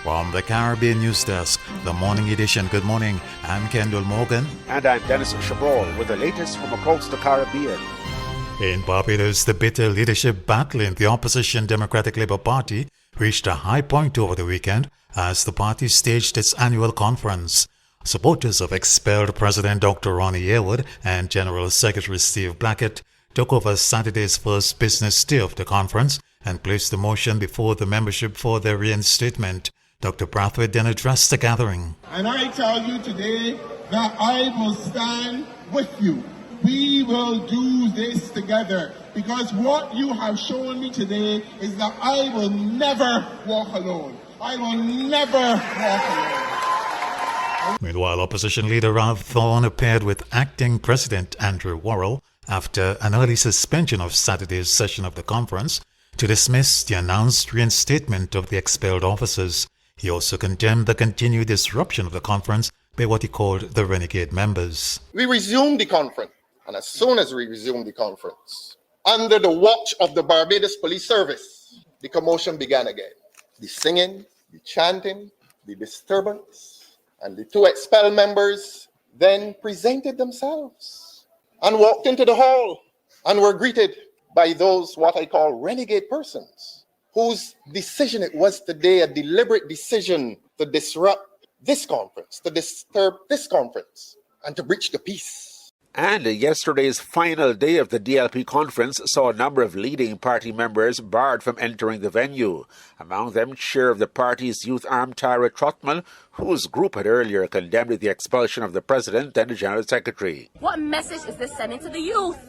From the Caribbean News Desk, the Morning Edition. Good morning. I'm Kendol Morgan. And I'm Denis Chabrol with the latest from across the Caribbean. In Barbados, the bitter leadership battle in the opposition Democratic Labour Party reached a high point over the weekend as the party staged its annual conference. Supporters of expelled President Dr. Ronnie Yearwood and General Secretary Steve Blackett took over Saturday's first business day of the conference and placed the motion before the membership for their reinstatement. Dr. Brathwaite then addressed the gathering. And I tell you today that I will stand with you. We will do this together, because what you have shown me today is that I will never walk alone. I will never walk alone. Meanwhile, opposition leader Ralph Thorne appeared with acting President Andrew Worrell after an early suspension of Saturday's session of the conference to dismiss the announced reinstatement of the expelled officers. He also condemned the continued disruption of the conference by what he called the renegade members. We resumed the conference, and as soon as we resumed the conference, under the watch of the Barbados Police Service, the commotion began again. The singing, the chanting, the disturbance, and the two expelled members then presented themselves and walked into the hall and were greeted by those what I call renegade persons, whose decision it was today, a deliberate decision to disrupt this conference, to disturb this conference, and to breach the peace. And yesterday's final day of the DLP conference saw a number of leading party members barred from entering the venue. Among them, chair of the party's youth arm, Tyra Trotman, whose group had earlier condemned the expulsion of the president and the general secretary. What message is this sending to the youth?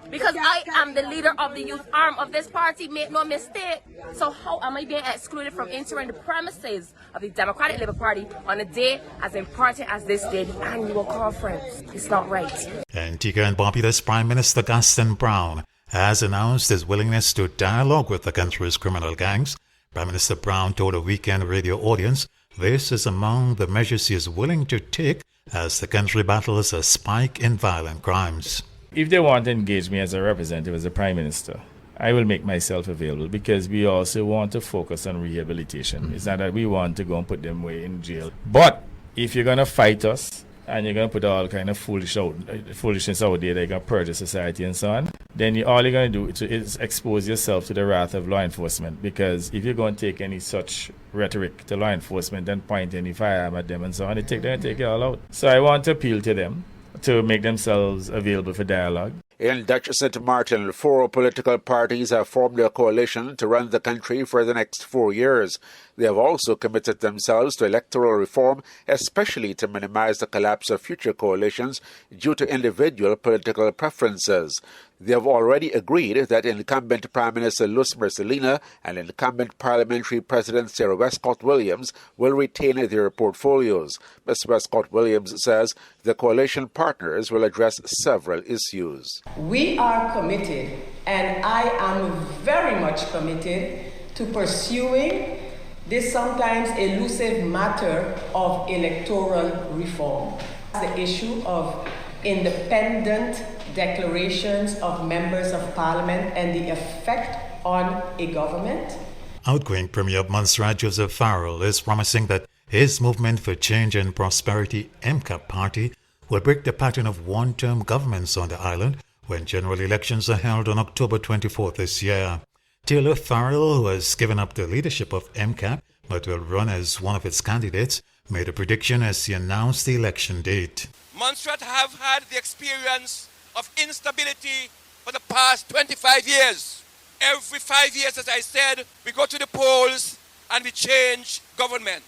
Because I am the leader of the youth arm of this party, make no mistake. So how am I being excluded from entering the premises of the Democratic Labour Party on a day as important as this day, the annual conference? It's not right. Antigua and Barbuda's Prime Minister Gaston Brown has announced his willingness to dialogue with the country's criminal gangs. Prime Minister Brown told a weekend radio audience this is among the measures he is willing to take as the country battles a spike in violent crimes. If they want to engage me as a representative, as a Prime Minister, I will make myself available, because we also want to focus on rehabilitation. It's not that we want to go and put them away in jail. But if you're going to fight us and you're going to put all kind of foolishness out there, like a purge society and so on, then all you're going to do is expose yourself to the wrath of law enforcement. Because if you're going to take any such rhetoric to law enforcement and point any firearm at them and so on, they're going to take it all out. So I want to appeal to them to make themselves available for dialogue. In Dutch St. Maarten, 4 political parties have formed a coalition to run the country for the next 4 years. They have also committed themselves to electoral reform, especially to minimize the collapse of future coalitions due to individual political preferences. They have already agreed that incumbent Prime Minister Luz Marcelina and incumbent Parliamentary President Sarah Westcott Williams will retain their portfolios. Ms. Westcott Williams says the coalition partners will address several issues. We are committed, and I am very much committed to pursuing this sometimes elusive matter of electoral reform. The issue of independent declarations of members of parliament and the effect on a government. Outgoing Premier of Montserrat Joseph Farrell is promising that his Movement for Change and Prosperity MCAP party will break the pattern of one-term governments on the island when general elections are held on October 24th this year. Taylor Farrell, who has given up the leadership of MCAP but will run as one of its candidates, made a prediction as he announced the election date. Montserrat have had the experience of instability for the past 25 years. Every 5 years, as I said, we go to the polls and we change government.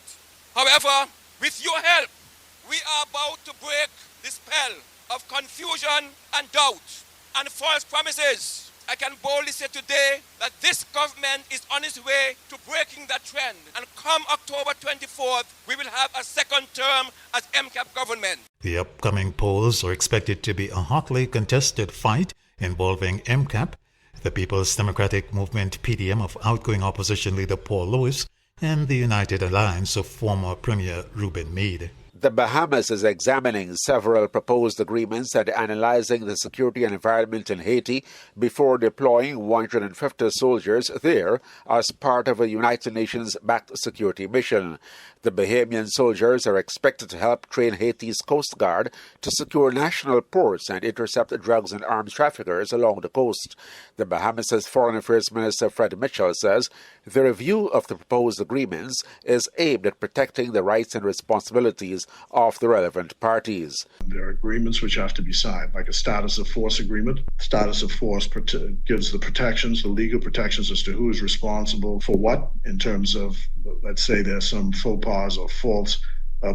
However, with your help, we are about to break the spell of confusion and doubt and false promises. I can boldly say today that this government is on its way to breaking that trend. And come October 24th, we will have a second term as MCAP government. The upcoming polls are expected to be a hotly contested fight involving MCAP, the People's Democratic Movement PDM of outgoing opposition leader Paul Lewis, and the United Alliance of former Premier Reuben Meade. The Bahamas is examining several proposed agreements and analyzing the security and environment in Haiti before deploying 150 soldiers there as part of a United Nations-backed security mission. The Bahamian soldiers are expected to help train Haiti's Coast Guard to secure national ports and intercept drugs and arms traffickers along the coast. The Bahamas' Foreign Affairs Minister Fred Mitchell says the review of the proposed agreements is aimed at protecting the rights and responsibilities of the relevant parties. There are agreements which have to be signed, like a status of force agreement. Status of force gives the protections, the legal protections as to who is responsible for what in terms of, let's say there's some faux pas or faults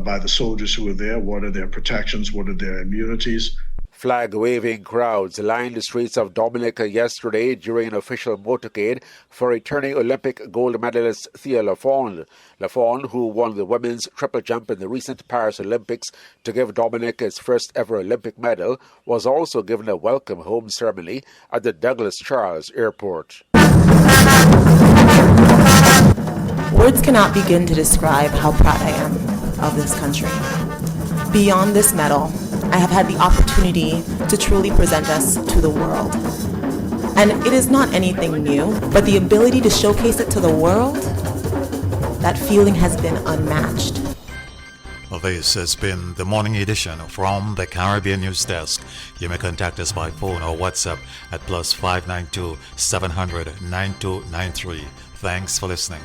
by the soldiers who are there. What are their protections? What are their immunities? Flag-waving crowds lined the streets of Dominica yesterday during an official motorcade for returning Olympic gold medalist Thea Lafond. Lafond, who won the women's triple jump in the recent Paris Olympics to give Dominica its first ever Olympic medal, was also given a welcome home ceremony at the Douglas Charles Airport. Words cannot begin to describe how proud I am of this country. Beyond this medal, I have had the opportunity to truly present us to the world. And it is not anything new, but the ability to showcase it to the world, that feeling has been unmatched. This has been the morning edition from the Caribbean News Desk. You may contact us by phone or WhatsApp at +592 700 9293. Thanks for listening.